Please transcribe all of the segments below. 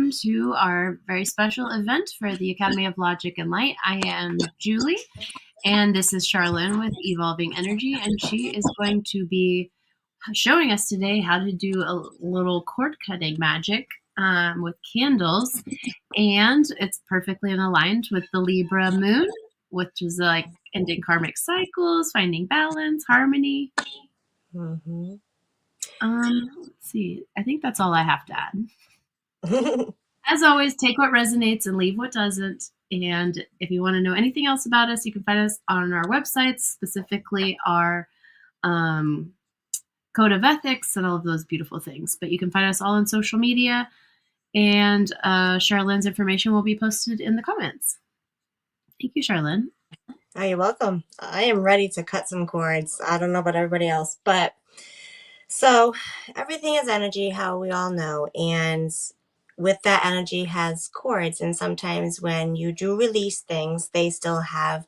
welcome to our very special event for the Academy of Logic and Light. I am Julie, and this is Charlene with Evolving Energy, and she is going to be showing us today how to do a little cord cutting magic with candles, and it's perfectly aligned with the Libra moon, which is like ending karmic cycles, finding balance, harmony. Mm-hmm. Let's see. I think that's all I have to add. As always, take what resonates and leave what doesn't. And if you want to know anything else about us, you can find us on our websites, specifically our code of ethics and all of those beautiful things. But you can find us all on social media, and Charlene's information will be posted in the comments. Thank you, Charlene. Oh, you're welcome. I am ready to cut some cords. I don't know about everybody else, but so everything is energy, how we all know. And with that energy has cords. And sometimes when you do release things, they still have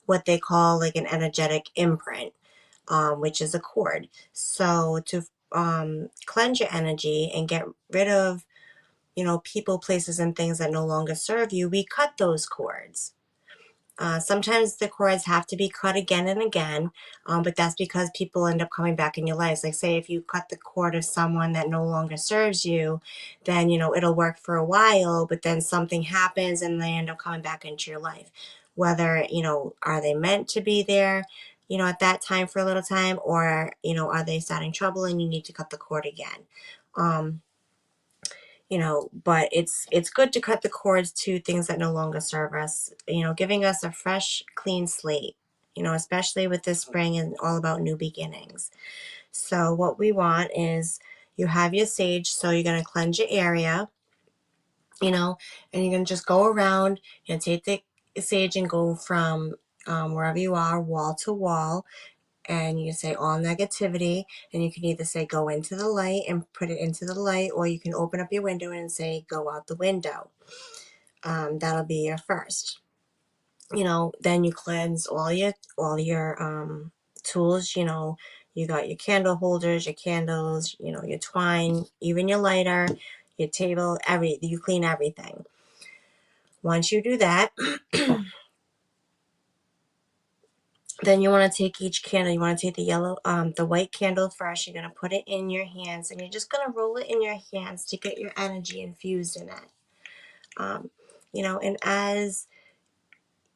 what they call like an energetic imprint, which is a cord. So to cleanse your energy and get rid of, people, places, and things that no longer serve you, we cut those cords. Sometimes the cords have to be cut again and again, but that's because people end up coming back in your lives. Like say if you cut the cord of someone that no longer serves you, then, it'll work for a while, but then something happens and they end up coming back into your life. Whether, are they meant to be there, at that time for a little time, or, are they starting trouble and you need to cut the cord again? But it's good to cut the cords to things that no longer serve us, giving us a fresh, clean slate, especially with this spring and all about new beginnings. So what we want is you have your sage, so you're going to cleanse your area, and you're going to just go around and take the sage and go from wherever you are, wall to wall, and you say all negativity, and you can either say go into the light and put it into the light, or you can open up your window and say go out the window. That'll be your first. Then you cleanse all your tools. You got your candle holders, your candles, your twine, even your lighter, your table, you clean everything. Once you do that, then you want to take each candle. You want to take the white candle first. You're going to put it in your hands, and you're just going to roll it in your hands to get your energy infused in it. And as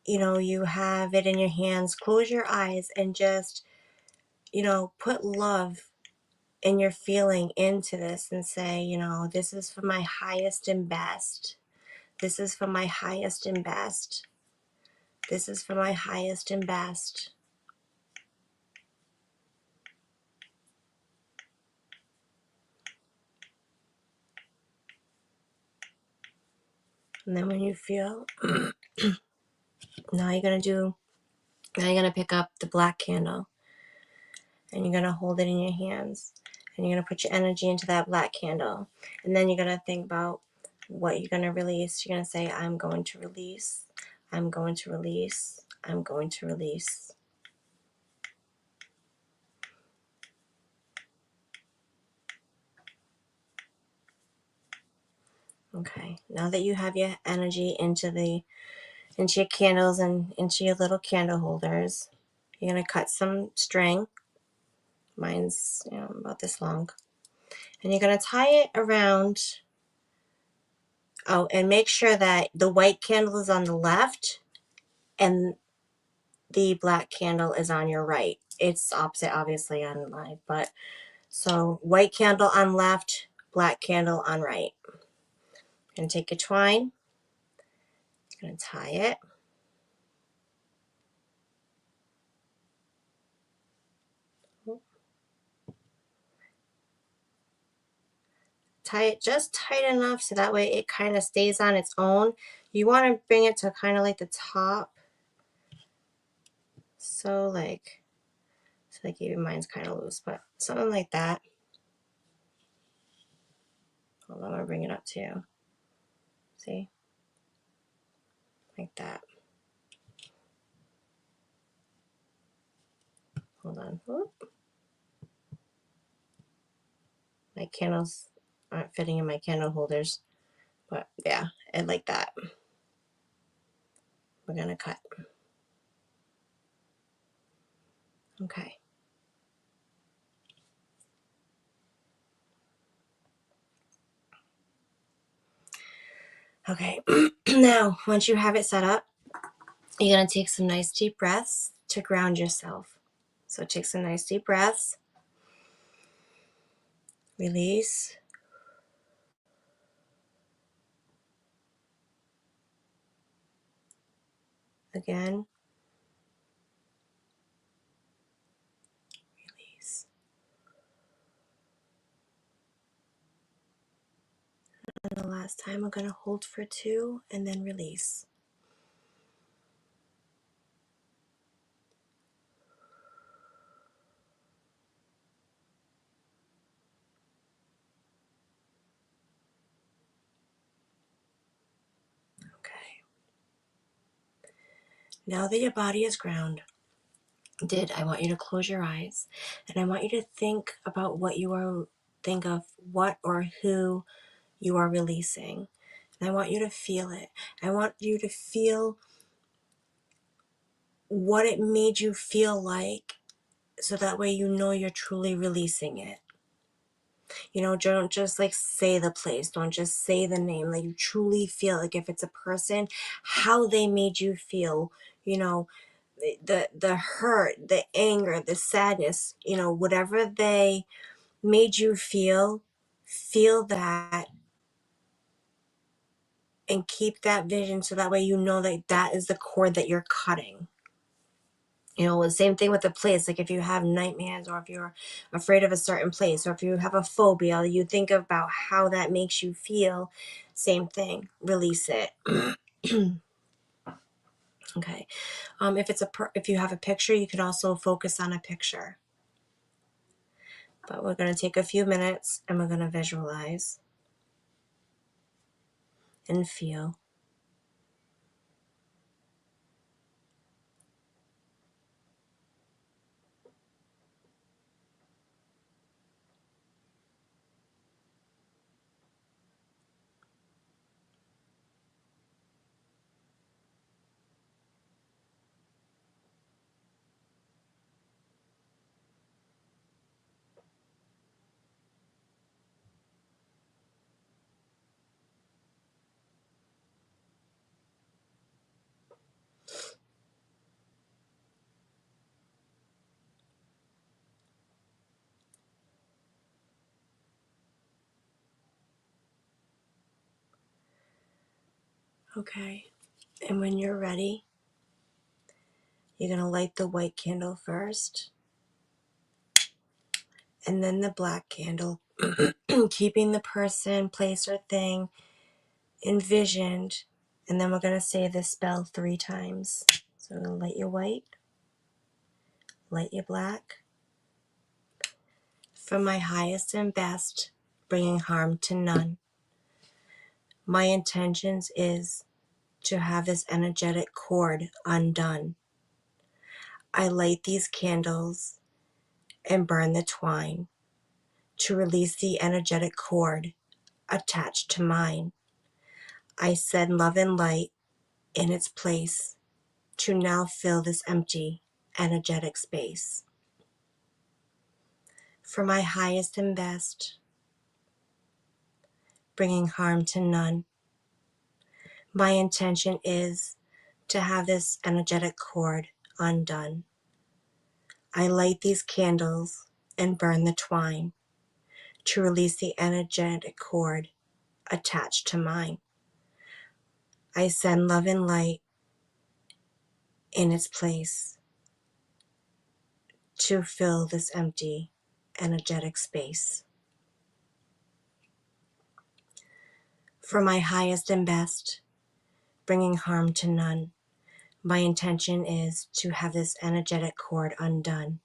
you have it in your hands, close your eyes and just, put love and your feeling into this and say, this is for my highest and best. This is for my highest and best. This is for my highest and best. And then when you feel, now you're going to pick up the black candle, and you're going to hold it in your hands, and you're going to put your energy into that black candle. And then you're going to think about what you're going to release. You're going to say, I'm going to release. I'm going to release. I'm going to release. Okay, now that you have your energy into your candles and into your little candle holders, you're going to cut some string. Mine's about this long. And you're going to tie it around. Oh, and make sure that the white candle is on the left and the black candle is on your right. It's opposite, obviously, on live, but so white candle on left, black candle on right. And take your twine. You're going to tie it. Tie it just tight enough so that way it kind of stays on its own. You want to bring it to kind of like the top. So like even mine's kind of loose, but something like that. Hold on, I'm going to bring it up too. See? Like that. Hold on. Whoop. My candles aren't fitting in my candle holders. But yeah, and like that. We're going to cut. Okay. Okay. Now, once you have it set up, you're going to take some nice deep breaths to ground yourself. So take some nice deep breaths. Release. Again. Release. And the last time, we're going to hold for 2 and then release. Okay. Now that your body is grounded, I want you to close your eyes, and I want you to think about think of what or who you are releasing. And I want you to feel it. I want you to feel what it made you feel like, so that way you know you're truly releasing it. You know, don't just like say the place, don't just say the name. Like, you truly feel like, if it's a person, how they made you feel, you know, the hurt, the anger, the sadness, you know, whatever they made you feel that, and keep that vision, so that way you know that that is the cord that you're cutting. You know, the same thing with the place. Like, if you have nightmares, or if you're afraid of a certain place, or if you have a phobia, you think about how that makes you feel. Same thing. Release it. Okay. If you have a picture, you can also focus on a picture. But we're going to take a few minutes, and we're going to visualize and feel. Okay. And when you're ready, you're going to light the white candle first, and then the black candle, keeping the person, place, or thing envisioned. And then we're going to say this spell 3 times. So we're going to light your white, light your black. For my highest and best, bringing harm to none. My intentions is to have this energetic cord undone. I light these candles and burn the twine to release the energetic cord attached to mine. I send love and light in its place to now fill this empty energetic space. For my highest and best, bringing harm to none. My intention is to have this energetic cord undone. I light these candles and burn the twine to release the energetic cord attached to mine. I send love and light in its place to fill this empty energetic space. For my highest and best, bringing harm to none. My intention is to have this energetic cord undone.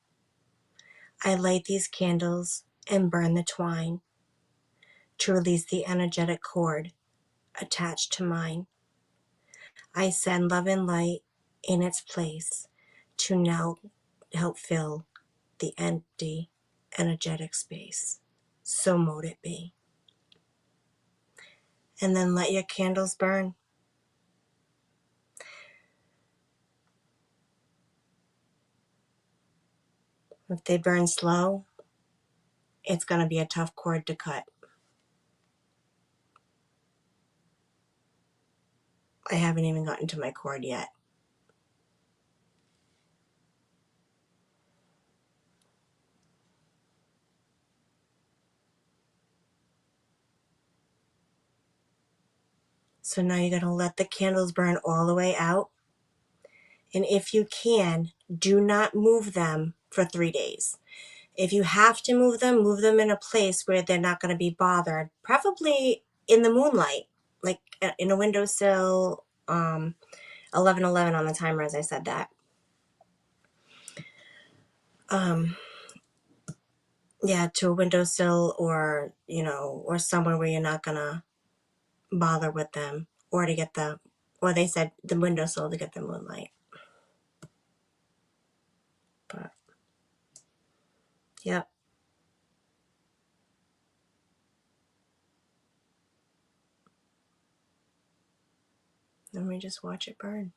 I light these candles and burn the twine to release the energetic cord attached to mine. I send love and light in its place to now help fill the empty energetic space. So mote it be. and then let your candles burn. If they burn slow, it's going to be a tough cord to cut. I haven't even gotten to my cord yet. So now you're going to let the candles burn all the way out. And if you can, do not move them for 3 days. If you have to move them in a place where they're not going to be bothered, preferably in the moonlight, like in a windowsill, 11:11 on the timer as I said that. Yeah, to a windowsill or, or somewhere where you're not going to bother with them, or to get or they said the windowsill to get the moonlight. But, yep. Let me just watch it burn.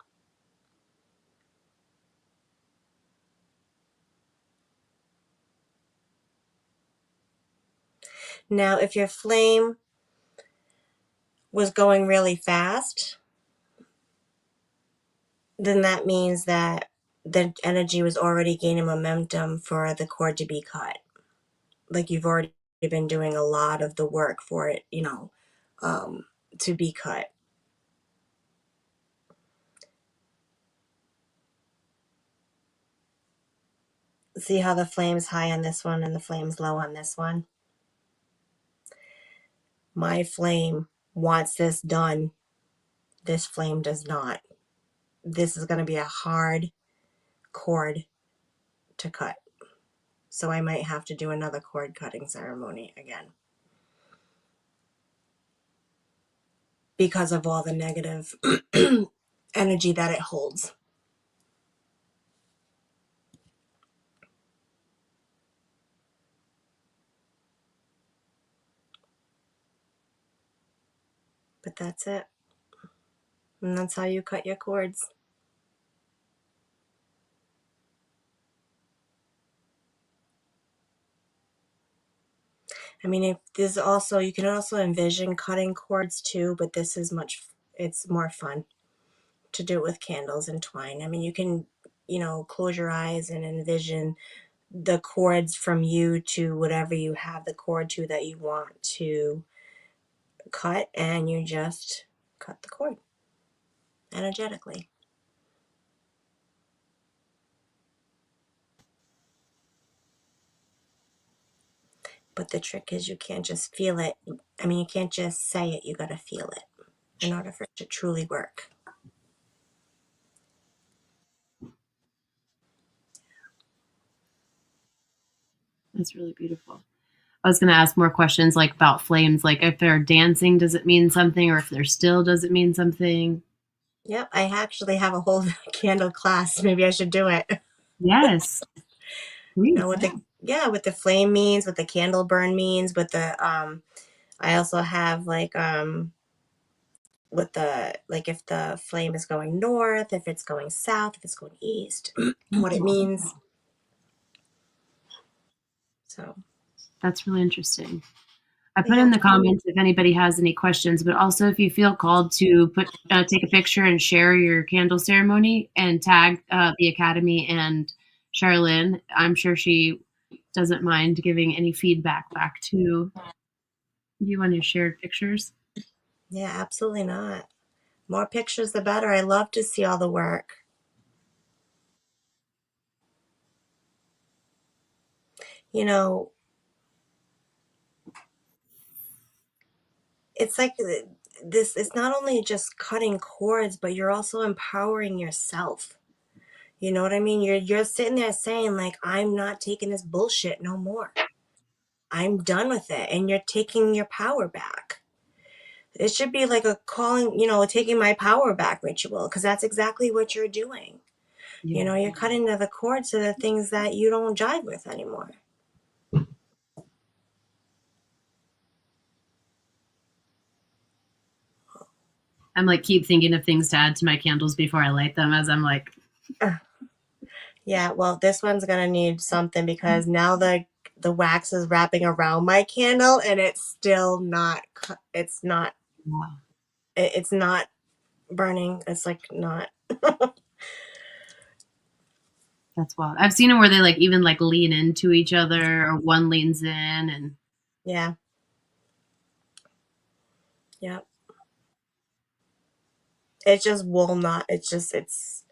Now, if your flame was going really fast, then that means that the energy was already gaining momentum for the cord to be cut. Like you've already been doing a lot of the work for it, to be cut. See how the flame's high on this one and the flame's low on this one? My flame wants this done. This flame does not. This is going to be a hard cord to cut. So I might have to do another cord cutting ceremony again, because of all the negative energy that it holds. But that's it. And that's how you cut your cords. I mean, if there's also, you can also envision cutting cords too, but this is it's more fun to do it with candles and twine. I mean, you can, close your eyes and envision the cords from you to whatever you have the cord to that you want to cut, and you just cut the cord energetically. But the trick is you can't just feel it. I mean, you can't just say it, you got to feel it in order for it to truly work. That's really beautiful. I was going to ask more questions like about flames, like if they're dancing, does it mean something? Or if they're still, does it mean something? Yep, I actually have a whole candle class. Maybe I should do it. Yes. Please. With the flame means, what the candle burn means, with the I also have with the, like, if the flame is going north, if it's going south, if it's going east, what it means. So That's really interesting. I put in yeah. the comments if anybody has any questions, but also if you feel called to take a picture and share your candle ceremony and tag the Academy and Charlene, I'm sure she doesn't mind giving any feedback back to you on your shared pictures. Yeah, absolutely not. More pictures, the better. I love to see all the work. It's like this, it's not only just cutting cords, but you're also empowering yourself. You know what I mean? You're sitting there saying, like, I'm not taking this bullshit no more. I'm done with it. And you're taking your power back. It should be like a calling, taking my power back ritual, because that's exactly what you're doing. Yeah. You're cutting the cords to the things that you don't jive with anymore. I'm like keep thinking of things to add to my candles before I light them as I'm like. Yeah, well, this one's gonna need something because now the wax is wrapping around my candle and it's still not. It's not. Wow. It's not burning. It's like not. That's wild. I've seen it where they like even like lean into each other or one leans in and Yeah. Yep. It just will not. It's just it's.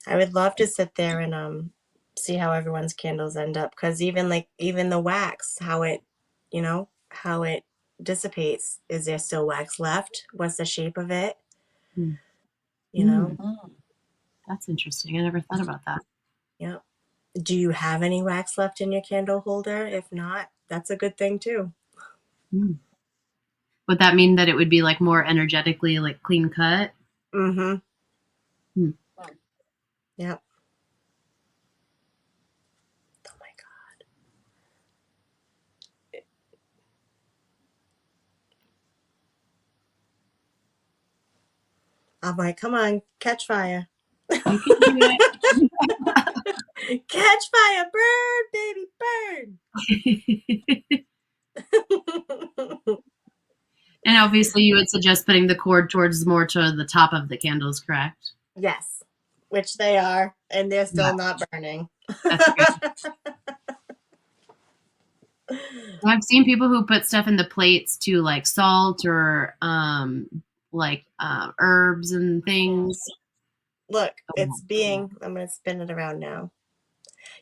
I would love to sit there and see how everyone's candles end up because even the wax, how it, how it dissipates. Is there still wax left? What's the shape of it? mm, You know. that's interesting. I never thought about that. Yep. Do you have any wax left in your candle holder? If not, that's a good thing too. Mm. Would that mean that it would be like more energetically like clean cut? Mm-hmm. Hmm. Yep. Oh my God. I'm like, come on, catch fire. You can do it. Catch fire, burn, baby, burn. And obviously you would suggest putting the cord towards more to the top of the candles, correct? Yes, which they are, and they're Yeah, still not burning. that's good. I've seen people who put stuff in the plates to like salt or herbs and things. Look, Oh, I'm going to spin it around now.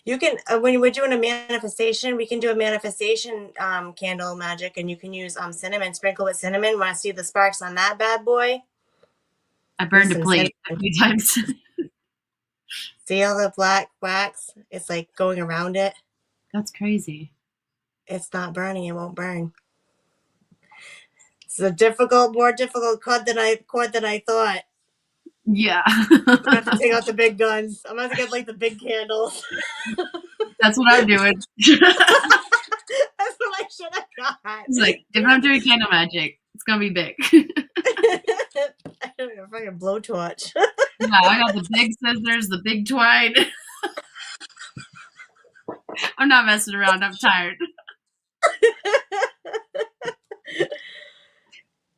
You can, when we're doing a manifestation, we can do a manifestation candle magic, and you can use cinnamon, sprinkle with cinnamon. Want to see the sparks on that bad boy? I Use burned a some plate a cinnamon. few times. See all the black wax? It's like going around it. That's crazy. It's not burning. It won't burn. It's a more difficult cord than I thought. Yeah. I'm gonna have to take out the big guns. I'm gonna have to get like the big candles. That's what I'm doing. That's what I should have got. It's like, if I'm doing candle magic, it's gonna be big. I don't know, a fucking blowtorch. Yeah, I got the big scissors, the big twine. I'm not messing around. I'm tired.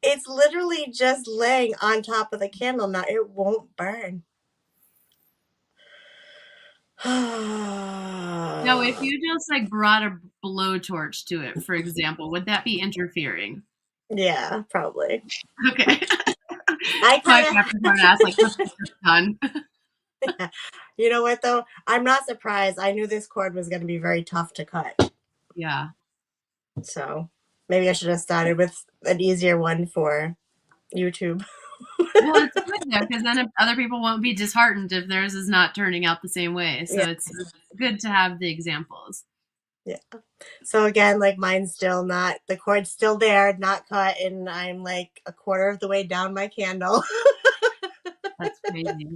It's literally just laying on top of the candle. Now it won't burn. Now, if you just like brought a blowtorch to it, for example, would that be interfering? Yeah, probably. Okay. I My kind Capricorn ass, like, what's this done? of, you know what though? I'm not surprised. I knew this cord was going to be very tough to cut. Yeah. So maybe I should have started with an easier one for YouTube. Well, it's good though, because then if other people won't be disheartened if theirs is not turning out the same way. So Yeah. it's good to have the examples. Yeah. So again, like mine's still not, the cord's still there, not cut, and I'm like a quarter of the way down my candle. That's crazy.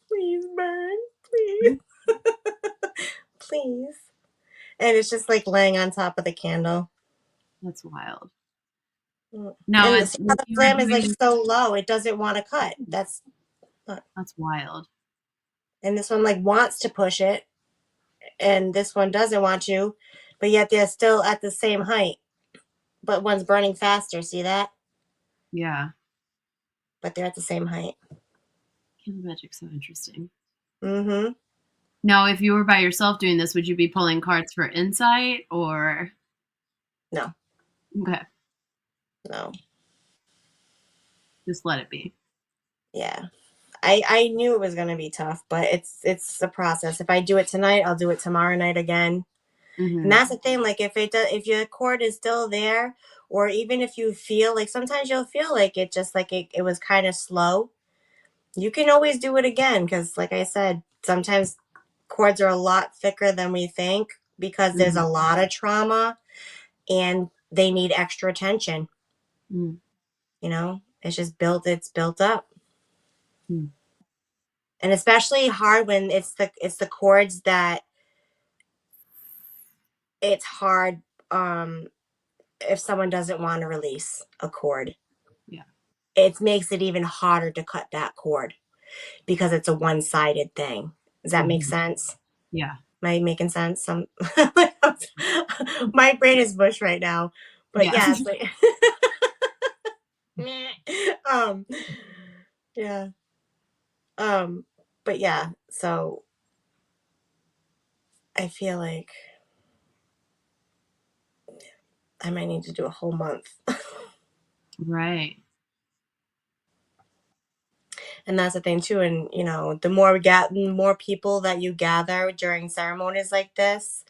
Please burn, please, please. And it's just like laying on top of the candle. That's wild. And Now, the you were flame is like doing, so low, it doesn't want to cut. That's wild. and this one like wants to push it, and this one doesn't want to, but yet they're still at the same height. But one's burning faster. See that? Yeah. But they're at the same height. Candle magic's so interesting. Mm-hmm. Now, if you were by yourself doing this, would you be pulling cards for insight or? No. Okay. No. Just let it be. Yeah. I knew it was going to be tough, but it's a process. If I do it tonight, I'll do it tomorrow night again. Mm-hmm. And that's the thing. Like if your cord is still there, or even if you feel like sometimes you'll feel like it just like it was kind of slow, you can always do it again. Because like I said, sometimes cords are a lot thicker than we think because there's a lot of trauma and they need extra attention. Mm-hmm. You know, it's built up. Mm-hmm. And especially hard when it's the chords that it's hard if someone doesn't want to release a cord. Yeah. It makes it even harder to cut that cord because it's a one-sided thing. Does that make Mhm. sense? Yeah. Am I making sense? My brain is mush right now. But Yeah. yeah, it's like um yeah. But yeah, so I feel like I might need to do a whole month. Right. And that's the thing too. And the more the more people that you gather during ceremonies like this,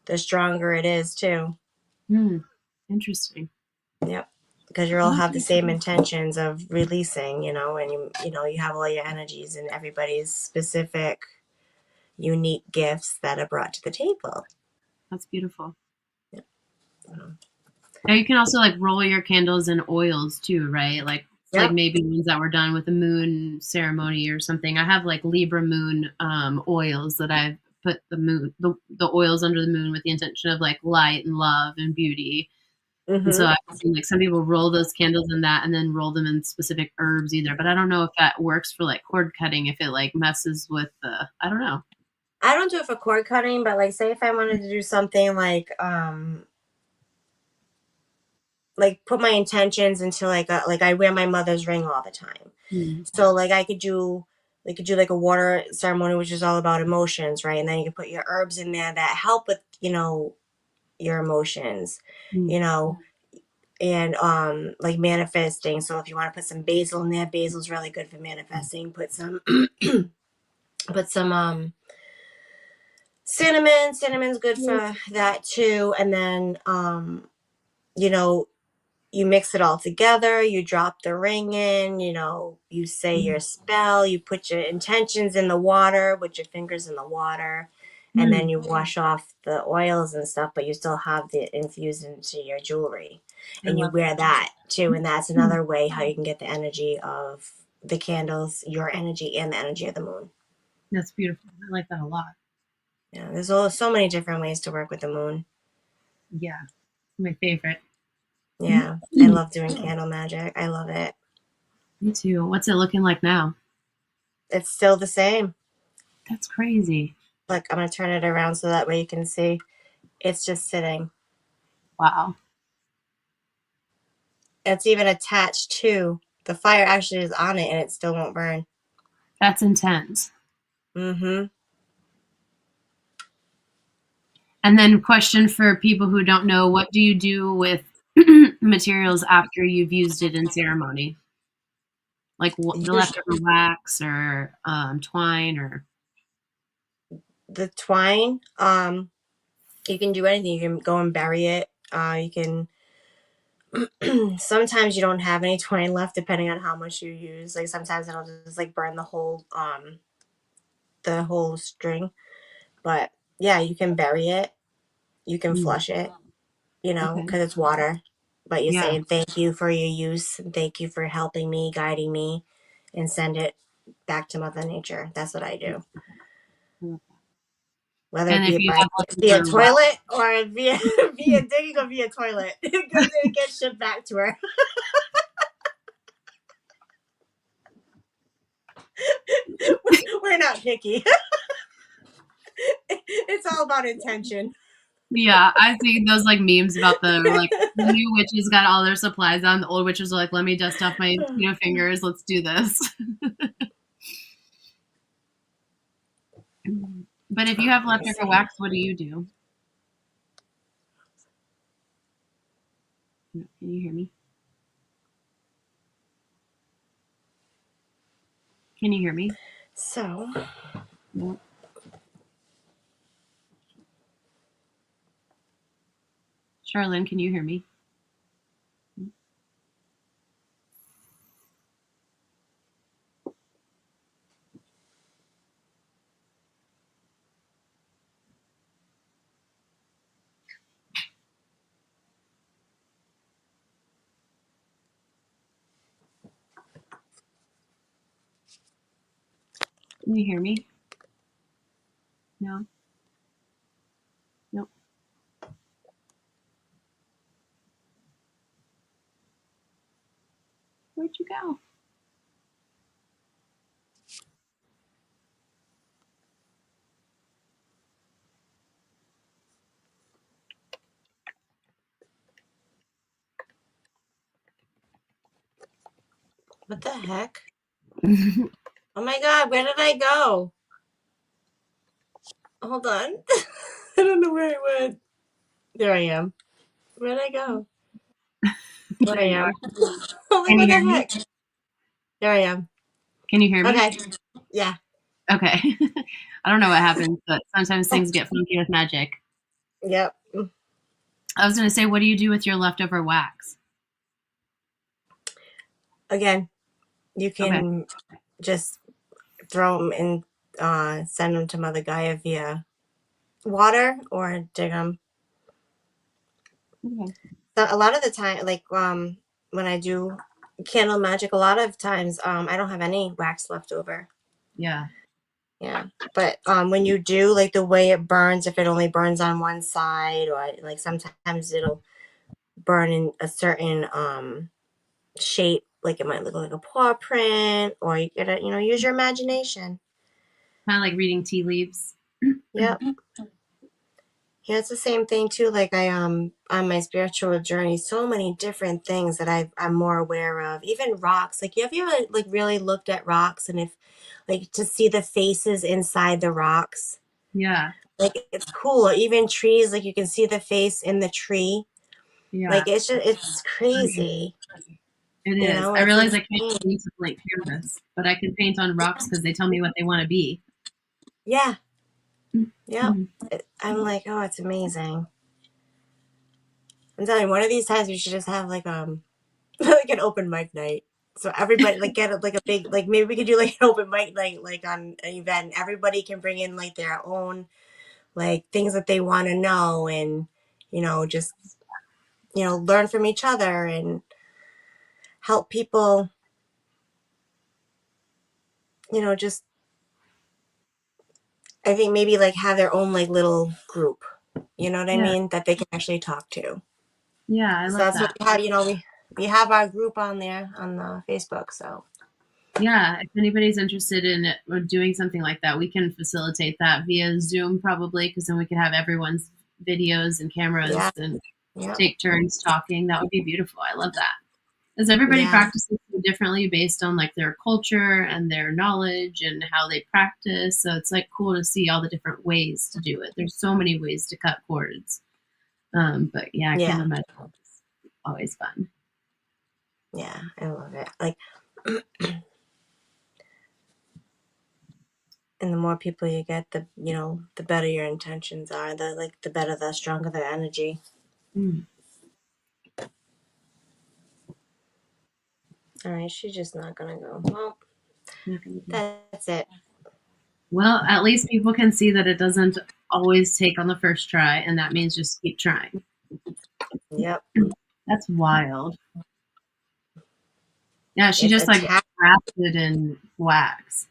the stronger it is too. Hmm. Interesting. Yep. Because you all Well, have the same intentions of releasing, and you have all your energies and everybody's specific, unique gifts that are brought to the table. that's beautiful. Yep. So, Now you can also like roll your candles in oils too, right? Like yep. maybe ones that were done with a moon ceremony or something. I have like Libra moon oils that I've put the oils under the moon with the intention of like light and love and beauty. And so Mm-hmm. I've seen like some people roll those candles in that and then roll them in specific herbs either. But I don't know if that works for like cord cutting, if it like messes with the I don't know. I don't do it for cord cutting, but like say if I wanted to do something like put my intentions into like I wear my mother's ring all the time. Mm, So like I could do like a water ceremony, which is all about emotions, right? And then you can put your herbs in there that help with, your emotions, mm, you know, and like manifesting. So if you want to put some basil in there, basil's really good for manifesting. Put some put some cinnamon. Cinnamon's good for that too. And then you know, you mix it all together, you drop the ring in, you say your mm, spell, you put your intentions in the water with your fingers in the water, and then mm. you wash off the oils and stuff, but you still have the infused into your jewelry. I And you love wear that too. And that's that. another way how you can get the energy of the candles, your energy, and the energy of the moon. That's beautiful. I like that a lot. Yeah, there's so many different ways to work with the moon. Yeah, my favorite. Yeah, I love doing candle magic. I love it. Me too. What's it looking like now? It's still the same. That's crazy. Like, I'm going to turn it around so that way you can see. It's just sitting. Wow. It's even attached to the fire, actually is on it, and it still won't burn. That's intense. Mm-hmm. And then, question for people who don't know, what do you do with materials after you've used it in ceremony? Like the Usually, leftover wax or twine or. the twine, you can do anything. You can go and bury it. You can. Sometimes you don't have any twine left, depending on how much you use. Like sometimes it'll just like burn the whole string. But yeah, you can bury it. You can Mm, flush it. okay. Because it's water. But you're Yeah. saying thank you for your use, and thank you for helping me, guiding me, and send it back to Mother Nature. That's what I do. Whether it And be if you by have via leftover wax, toilet or via digging or via toilet, it gets shipped back to her. We're not picky. It's all about intention. yeah, I see those like memes about the new witches got all their supplies on. The old witches are like, let me dust off my fingers. Let's do this. But if you have Let me leftover see. wax, what do you do? Can you hear me? Can you hear me? So, No. Charlene, can you hear me? Can you hear me? No. Nope. Where'd you go? What the heck? Oh my God, where did I go? Hold on. I don't know where I went. There I am. Where did I go? There I am. Oh my, Can you what the hear me? heck? There I am. Can you hear me? Okay. Yeah. Okay. I don't know what happens, but sometimes things get funky with Magick. Yep. I was going to say, what do you do with your leftover wax? Again, you Okay. can just throw them and send them to Mother Gaia via water or dig them. Okay. So a lot of the time, like when I do candle magic, a lot of times I don't have any wax left over. Yeah. Yeah. But when you do, like the way it burns, if it only burns on one side, or like sometimes it'll burn in a certain shape, like it might look like a paw print, or you gotta, use your imagination. Kind of like reading tea leaves. Yep. Yeah, it's the same thing too. Like I on my spiritual journey, so many different things that I'm more aware of. Even rocks. Like have you ever like really looked at rocks, and if like to see the faces inside the rocks? Yeah. Like it's cool. Or even trees, like you can see the face in the tree. Yeah. Like it's crazy. It is. I It's realize I can't insane. paint with blank canvas, but I can paint on rocks because they tell me what they want to be. Yeah. Yep. Mm-hmm. I'm like, oh, it's amazing. I'm telling you, one of these times we should just have like like an open mic night. So everybody like get like a big like maybe we could do like an open mic night like on an event. Everybody can bring in like their own like things that they want to know, and just learn from each other and help people, just I think maybe like have their own like little group. You know what I Yeah. mean? That they can actually talk to. Yeah. I So love that's what that. we have, we have our group on there on Facebook. So Yeah. If anybody's interested in doing something like that, we can facilitate that via Zoom probably, because then we can have everyone's videos and yeah, cameras and yeah, take turns talking. That would be beautiful. I love that. Because everybody yeah, practices differently based on like their culture and their knowledge and how they practice. So it's like cool to see all the different ways to do it. There's so many ways to cut cords. But yeah, yeah, candle magic is always fun. yeah. I love it. Like, and the more people you get, the better your intentions are. The better, the stronger the energy. Mm. All right, she's just not gonna go. Well, that's it. Well, at least people can see that it doesn't always take on the first try, and that means just keep trying. Yep. That's wild. Yeah, she It's just like attached. wrapped it in wax.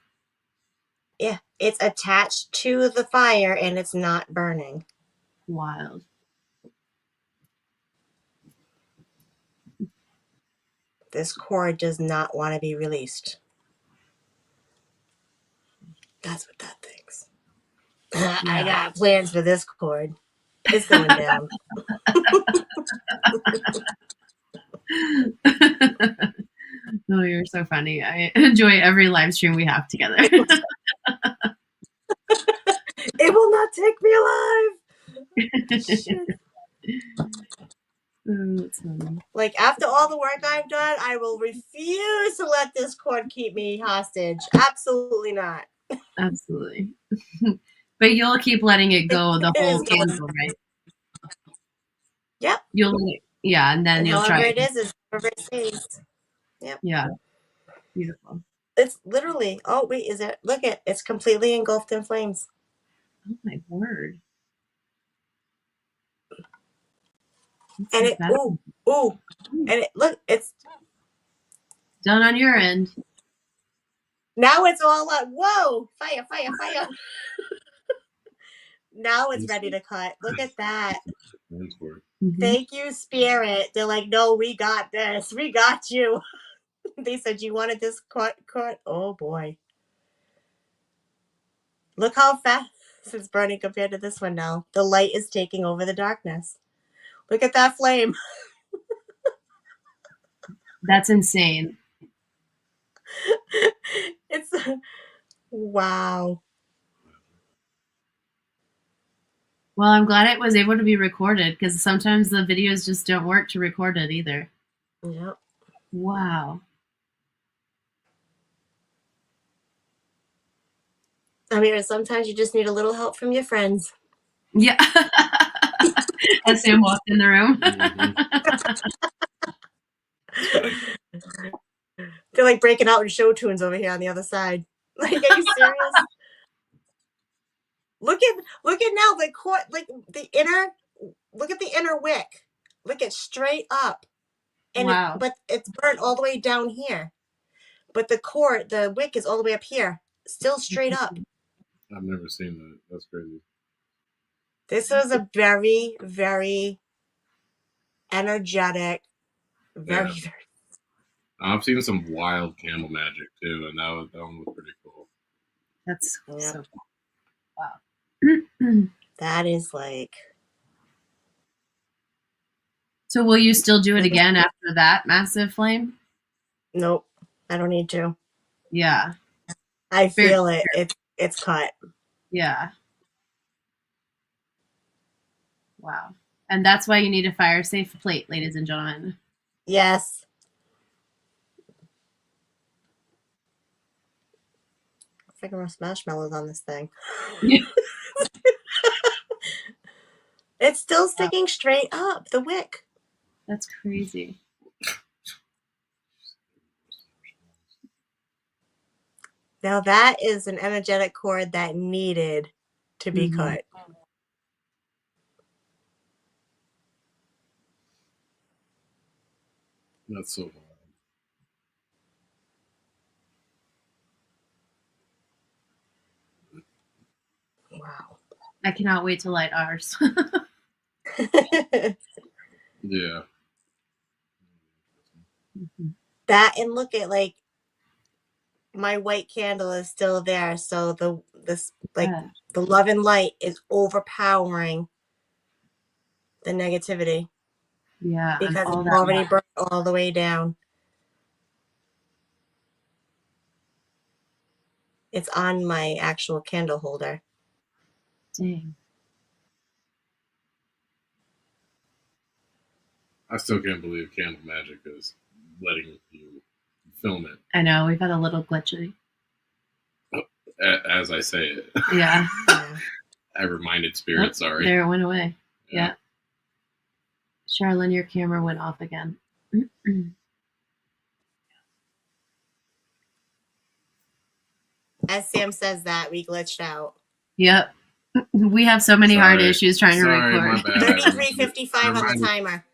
Yeah, it's attached to the fire and it's not burning. Wild. This cord does not want to be released. That's what that thinks. I Yeah. got plans for this cord. It's going down. Oh, you're so funny. I enjoy every live stream we have together. It will not take me alive. Shit. Oh, that's funny. Like after all the work I've done, I will refuse to let this cord keep me hostage. Absolutely not. Absolutely. But you'll keep letting it It, go the it is whole going. candle, right? Yep. Yeah, and then And you'll however try it. it is however it stays. Yep. Yeah, beautiful. It's literally. Oh wait, is it? Look at it's completely engulfed in flames. Oh my word. That's And so it. fast. Ooh. And it look. It's Done on your end. now. It's all like whoa! Fire! Fire! Fire! Now it's ready to cut. Look at that. Mm-hmm. Thank you, Spirit. They're like, no, we got this. We got you. They said you wanted this cut. Oh boy. Look how fast it's burning compared to this one now. The light is taking over the darkness. Look at that flame. That's insane. It's wow. Well, I'm glad it was able to be recorded because sometimes the videos just don't work to record it either. Yep. Wow. I mean, sometimes you just need a little help from your friends. Yeah. As Sam walked in the room. They're like breaking out in show tunes over here on the other side. Like, are you serious? Look at now the cord, like the inner. Look at the inner wick. Look at straight up, and Wow. but it's burnt all the way down here. But the wick is all the way up here, still straight up. I've never seen that. That's crazy. This was a very, very energetic, very, Yeah. very. I've seen some wild candle magic too, and that one was pretty cool. That's Yep. so cool. Wow. That is like. So will you still do it again after that massive flame? Nope, I don't need to. Yeah. I feel it. It's cut. Yeah. Wow. And that's why you need a fire safe plate, ladies and gentlemen. Yes. I think I'm marshmallows on this thing. Yeah. It's still sticking straight up, the wick. That's crazy. Now that is an energetic cord that needed to be cut. That's so wild. Wow. I cannot wait to light ours. Yeah. That, and look at, like, my white candle is still there, so the love and light is overpowering the negativity. Yeah. Because and all it's that already burnt all the way down. It's on my actual candle holder. Dang. I still can't believe candle magic is letting you film it. I know, we've had a little glitchy. As I say it. Yeah. I reminded Spirit, sorry. There it went away. Yeah. Charlene, your camera went off again. As Sam says that, we glitched out. Yep. We have so many hard issues trying to record. My bad. 33:55 on the timer.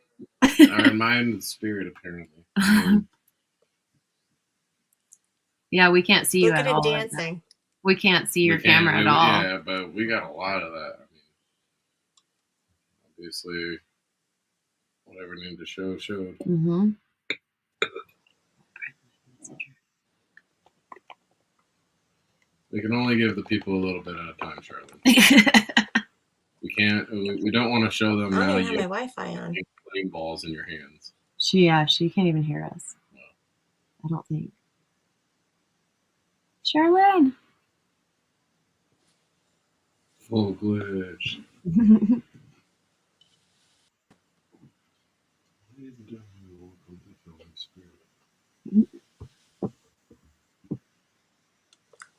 I reminded Spirit, apparently. Yeah, we can't see you Look at at all. it dancing. We can't see your camera at all. Yeah, but we got a lot of that. I mean, obviously, whatever needed to show, showed. Mm-hmm. We can only give the people a little bit at a time, Charlotte. We can't. We don't want to show them I now. don't You have my Wi-Fi on. playing balls in your hands. She can't even hear us. No. I don't think. Charlene. Full glitch.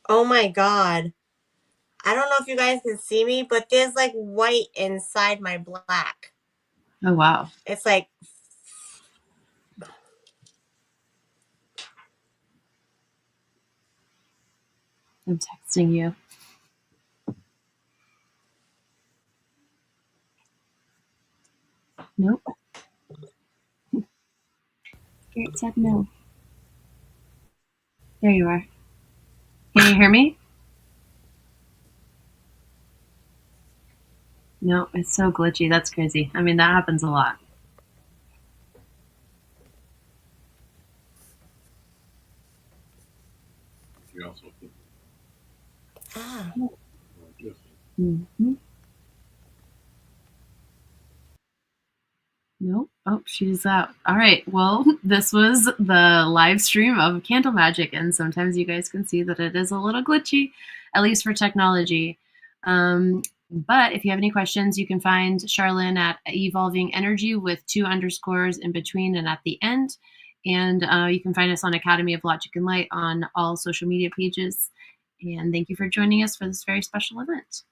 Oh my god. I don't know if you guys can see me, but there's like white inside my black. Oh, wow. It's like... I'm texting you. Nope. Spirit said no. There you are. Can you hear me? No, it's so glitchy. That's crazy. I mean, that happens a lot. We also put Ah. Mm-hmm. Nope. Oh, she's out. All right. Well, this was the live stream of Candle Magic, and sometimes you guys can see that it is a little glitchy, at least for technology. But if you have any questions, you can find Charlene at Evolving Energy with 2 underscores in between and at the end. And you can find us on Academy of Logic and Light on all social media pages. And thank you for joining us for this very special event.